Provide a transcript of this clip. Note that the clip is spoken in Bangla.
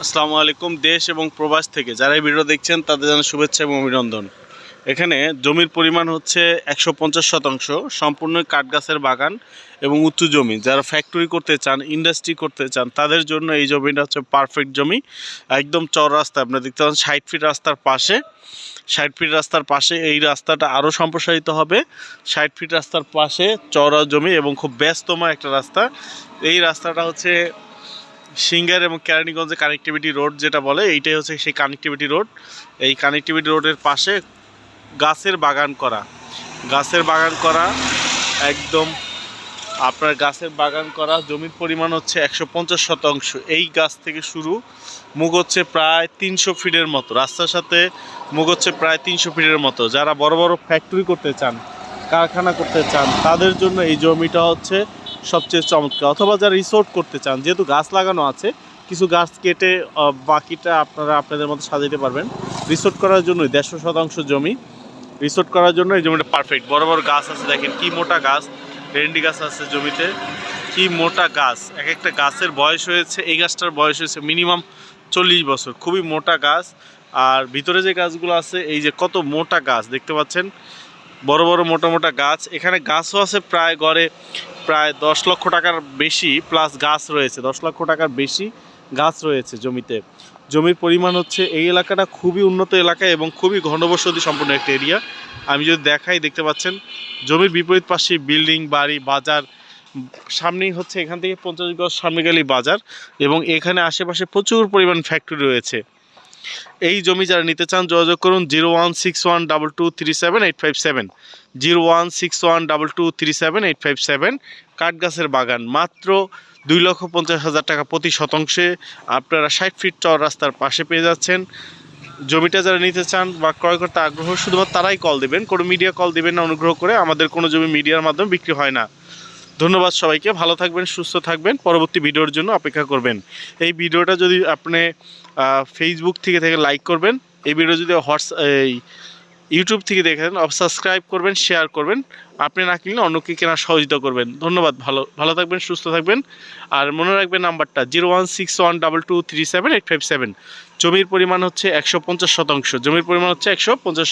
আসসালামু আলাইকুম। দেশ এবং প্রবাস থেকে যারা এই ভিডিও দেখছেন তাদের জানাই শুভেচ্ছা এবং অভিনন্দন। এখানে জমির পরিমাণ হচ্ছে 150 শতাংশ, সম্পূর্ণ কাঠগাছের বাগান এবং উঁচু জমি। যারা ফ্যাক্টরি করতে চান, ইন্ডাস্ট্রি করতে চান, তাদের জন্য এই জমিটা হচ্ছে পারফেক্ট জমি। একদম চর রাস্তা, আপনারা দেখতে পাচ্ছেন 60 ফিট রাস্তার পাশে। 60 ফিট রাস্তার পাশে এই রাস্তাটা আরও সম্প্রসারিত হবে। 60 ফিট রাস্তার পাশে চওড়া জমি এবং খুব ব্যস্তময় একটা রাস্তা। এই রাস্তাটা হচ্ছে সিঙ্গার এবং কেরানীগঞ্জে কানেক্টিভিটি রোড যেটা বলে, এইটাই হচ্ছে সেই কানেক্টিভিটি রোড। এই কানেক্টিভিটি রোডের পাশে গাছের বাগান করা একদম আপনার গাছের বাগান করা। জমির পরিমাণ হচ্ছে 150 শতাংশ। এই গাছ থেকে শুরু, মুখ হচ্ছে প্রায় 300 ফিটের মতো, রাস্তার সাথে মুখ হচ্ছে প্রায় 300 ফিটের মতো। যারা বড় বড় ফ্যাক্টরি করতে চান, কারখানা করতে চান, তাদের জন্য এই জমিটা হচ্ছে সবচেয়ে চমৎকার। অথবা যারা রিসোর্ট করতে চান, যেহেতু গাছ লাগানো আছে, কিছু গাছ কেটে বাকিটা আপনারা আপনাদের মতো সাজাতে পারবেন। রিসোর্ট করার জন্য 150 শতাংশ জমি, রিসোর্ট করার জন্য এই জমিটা পারফেক্ট। বড় বড় গাছ আছে, দেখেন কি মোটা গাছ, ভেন্ডি গাছ আছে জমিতে, কি মোটা গাছ। এক একটা গাছের বয়স হয়েছে, এই গাছটার বয়স হয়েছে মিনিমাম 40 বছর। খুবই মোটা গাছ। আর ভিতরে যে গাছগুলো আছে, এই যে কত মোটা গাছ দেখতে পাচ্ছেন, বড় বড় মোটা মোটা গাছ। এখানে গাছও আছে প্রায় গড়ে প্রায় 10 লক্ষ টাকার বেশি প্লাস গাছ রয়েছে। 10 লক্ষ টাকার বেশি গাছ রয়েছে জমিতে। জমির পরিমাণ হচ্ছে, এই এলাকাটা খুবই উন্নত এলাকা এবং খুবই ঘনবসতি সম্পন্ন একটা এরিয়া। আমি যদি দেখাই, দেখতে পাচ্ছেন জমির বিপরীত পাশে বিল্ডিং, বাড়ি, বাজার। সামনেই হচ্ছে, এখান থেকে 50 গজ সামনে গেলেই বাজার এবং এখানে আশেপাশে প্রচুর পরিমাণ ফ্যাক্টরি রয়েছে। এই জমি যারা নিতে চান যোগাযোগ করুন 016122378857, 016122378857। কাঠগাছের বাগান, মাত্র 2,50,000 টাকা প্রতি শতাংশে আপনারা 60 ফিট চর রাস্তার পাশে পেয়ে যাচ্ছেন। জমিটা যারা নিতে চান বা ক্রয় করতে আগ্রহ, শুধুমাত্র তারাই কল দেবেন, কোনো মিডিয়া কল দেবেন না অনুগ্রহ করে। আমাদের কোনো জমি মিডিয়ার মাধ্যমে বিক্রি হয় না। ধন্যবাদ সবাইকে, ভালো থাকবেন, সুস্থ থাকবেন, পরবর্তী ভিডিওর জন্য অপেক্ষা করবেন। এই ভিডিওটা যদি আপনি ফেসবুক থেকে লাইক করবেন, এই ভিডিও যদি ইউটিউব থেকে দেখেন সাবস্ক্রাইব করবেন, শেয়ার করবেন। আপনি না কিনলে অন্যকে কেনার সহযোগিতা করবেন। ধন্যবাদ, ভালো থাকবেন, সুস্থ থাকবেন। আর মনে রাখবেন নাম্বারটা 016122378857। জমির পরিমাণ হচ্ছে 150 শতাংশ, জমির পরিমাণ হচ্ছে 150 শতাংশ।